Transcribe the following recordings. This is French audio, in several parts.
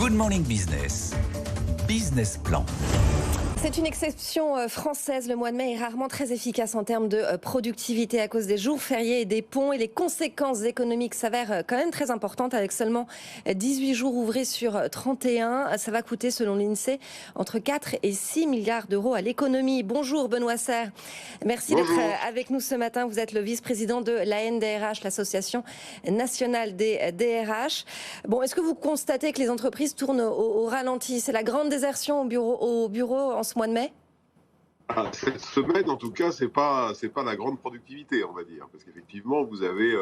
Good Morning Business, Business Plan. C'est une exception française. Le mois de mai est rarement très efficace en termes de productivité à cause des jours fériés et des ponts. Et les conséquences économiques s'avèrent quand même très importantes. Avec seulement 18 jours ouvrés sur 31, ça va coûter, selon l'INSEE, entre 4 et 6 milliards d'euros à l'économie. Bonjour Benoît Serre. Merci d'être avec nous ce matin. Vous êtes le vice-président de l'ANDRH, l'Association nationale des DRH. Bon, est-ce que vous constatez que les entreprises tournent au ralenti? C'est la grande désertion au bureau en ce mois de mai? Cette semaine, en tout cas, c'est pas la grande productivité, on va dire. Parce qu'effectivement, vous avez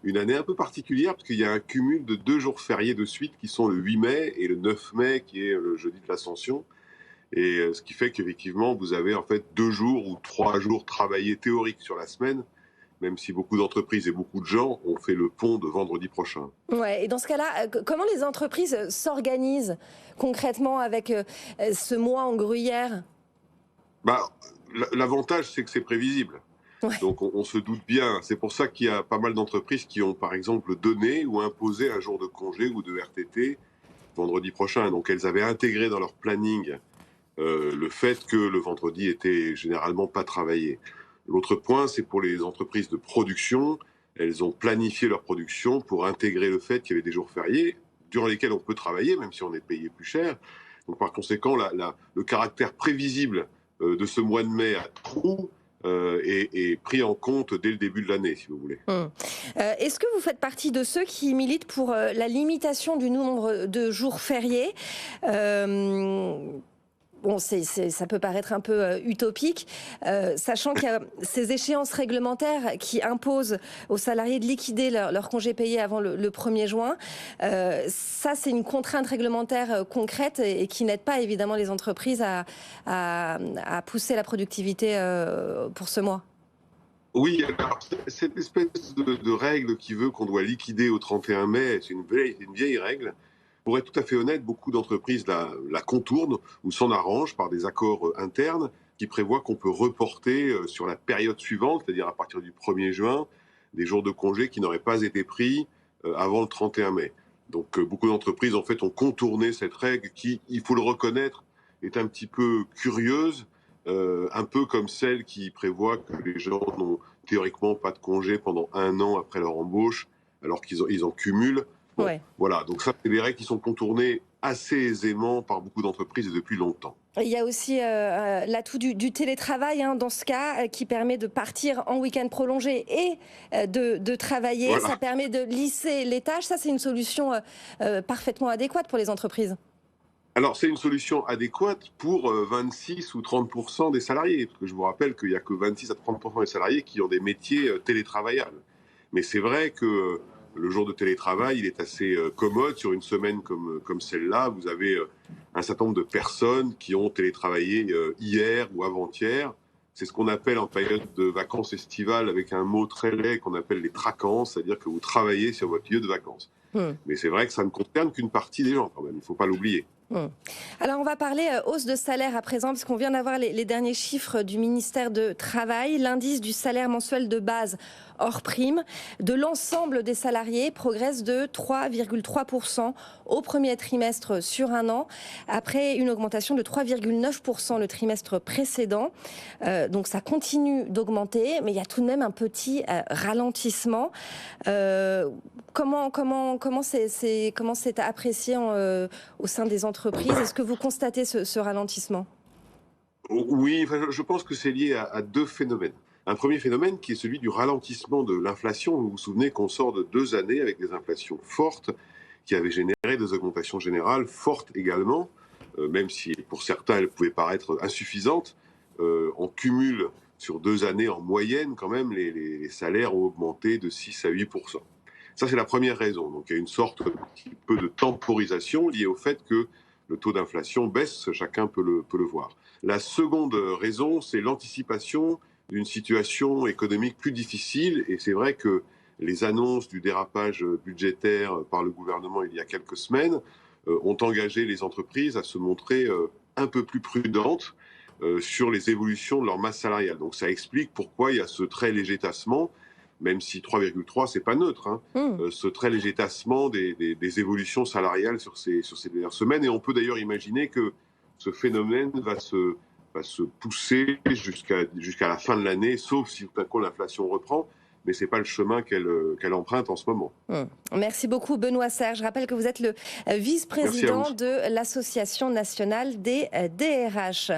une année un peu particulière, parce qu'il y a un cumul de 2 jours fériés de suite qui sont le 8 mai et le 9 mai, qui est le jeudi de l'Ascension. Et ce qui fait qu'effectivement, vous avez en fait 2 jours ou 3 jours travaillés théoriques sur la semaine, même si beaucoup d'entreprises et beaucoup de gens ont fait le pont de vendredi prochain. Ouais, et dans ce cas-là, comment les entreprises s'organisent concrètement avec ce mois en gruyère? L'avantage, c'est que c'est prévisible. Ouais. Donc on se doute bien. C'est pour ça qu'il y a pas mal d'entreprises qui ont par exemple donné ou imposé un jour de congé ou de RTT vendredi prochain. Donc elles avaient intégré dans leur planning le fait que le vendredi était généralement pas travaillé. L'autre point, c'est pour les entreprises de production. Elles ont planifié leur production pour intégrer le fait qu'il y avait des jours fériés durant lesquels on peut travailler, même si on est payé plus cher. Donc par conséquent, le caractère prévisible de ce mois de mai à trous est pris en compte dès le début de l'année, si vous voulez. Est-ce que vous faites partie de ceux qui militent pour la limitation du nombre de jours fériés? Bon, ça peut paraître un peu utopique, sachant qu'il y a ces échéances réglementaires qui imposent aux salariés de liquider leur congé payé avant le 1er juin. Ça, c'est une contrainte réglementaire concrète et qui n'aide pas évidemment les entreprises à pousser la productivité pour ce mois. Oui, alors cette espèce de règle qui veut qu'on doit liquider au 31 mai, c'est une vieille règle. Pour être tout à fait honnête, beaucoup d'entreprises la contournent ou s'en arrangent par des accords internes qui prévoient qu'on peut reporter sur la période suivante, c'est-à-dire à partir du 1er juin, des jours de congé qui n'auraient pas été pris avant le 31 mai. Donc beaucoup d'entreprises en fait ont contourné cette règle qui, il faut le reconnaître, est un petit peu curieuse, un peu comme celle qui prévoit que les gens n'ont théoriquement pas de congé pendant 1 an après leur embauche, alors qu'ils en cumulent. Bon, Ouais. voilà, donc ça, c'est des règles qui sont contournées assez aisément par beaucoup d'entreprises et depuis longtemps. Il y a aussi l'atout du télétravail dans ce cas, qui permet de partir en week-end prolongé et de travailler. Voilà. Ça permet de lisser les tâches. Ça, c'est une solution parfaitement adéquate pour les entreprises. Alors, c'est une solution adéquate pour 26 ou 30% des salariés, parce que je vous rappelle qu'il n'y a que 26 à 30% des salariés qui ont des métiers télétravaillables. Mais c'est vrai que le jour de télétravail, il est assez commode. Sur une semaine comme celle-là, vous avez un certain nombre de personnes qui ont télétravaillé hier ou avant-hier. C'est ce qu'on appelle en période de vacances estivales, avec un mot très laid qu'on appelle les tracances, c'est-à-dire que vous travaillez sur votre lieu de vacances. Mais c'est vrai que ça ne concerne qu'une partie des gens quand même, il ne faut pas l'oublier. Alors on va parler hausse de salaire à présent, parce qu'on vient d'avoir les derniers chiffres du ministère du Travail. L'indice du salaire mensuel de base hors prime de l'ensemble des salariés progresse de 3,3% au premier trimestre sur un an, après une augmentation de 3,9% le trimestre précédent. Donc ça continue d'augmenter, mais il y a tout de même un petit ralentissement. Comment c'est apprécié au sein des entreprises? Est-ce que vous constatez ce ralentissement? Oui, enfin, je pense que c'est lié à 2 phénomènes. Un premier phénomène qui est celui du ralentissement de l'inflation. Vous vous souvenez qu'on sort de 2 années avec des inflations fortes qui avaient généré des augmentations générales fortes également, même si pour certains elles pouvaient paraître insuffisantes. On cumule sur 2 années en moyenne quand même, les salaires ont augmenté de 6 à 8%. Ça, c'est la première raison. Donc il y a une sorte un petit peu de temporisation liée au fait que le taux d'inflation baisse, chacun peut le voir. La seconde raison, c'est l'anticipation d'une situation économique plus difficile. Et c'est vrai que les annonces du dérapage budgétaire par le gouvernement il y a quelques semaines ont engagé les entreprises à se montrer un peu plus prudentes sur les évolutions de leur masse salariale. Donc ça explique pourquoi il y a ce très léger tassement. même si 3,3 c'est pas neutre, hein, ce très léger tassement des évolutions salariales sur ces dernières semaines. Et on peut d'ailleurs imaginer que ce phénomène va se pousser jusqu'à la fin de l'année, sauf si tout à coup l'inflation reprend. Mais ce n'est pas le chemin qu'elle emprunte en ce moment. Merci beaucoup Benoît Serre. Je rappelle que vous êtes le vice-président de l'Association nationale des DRH.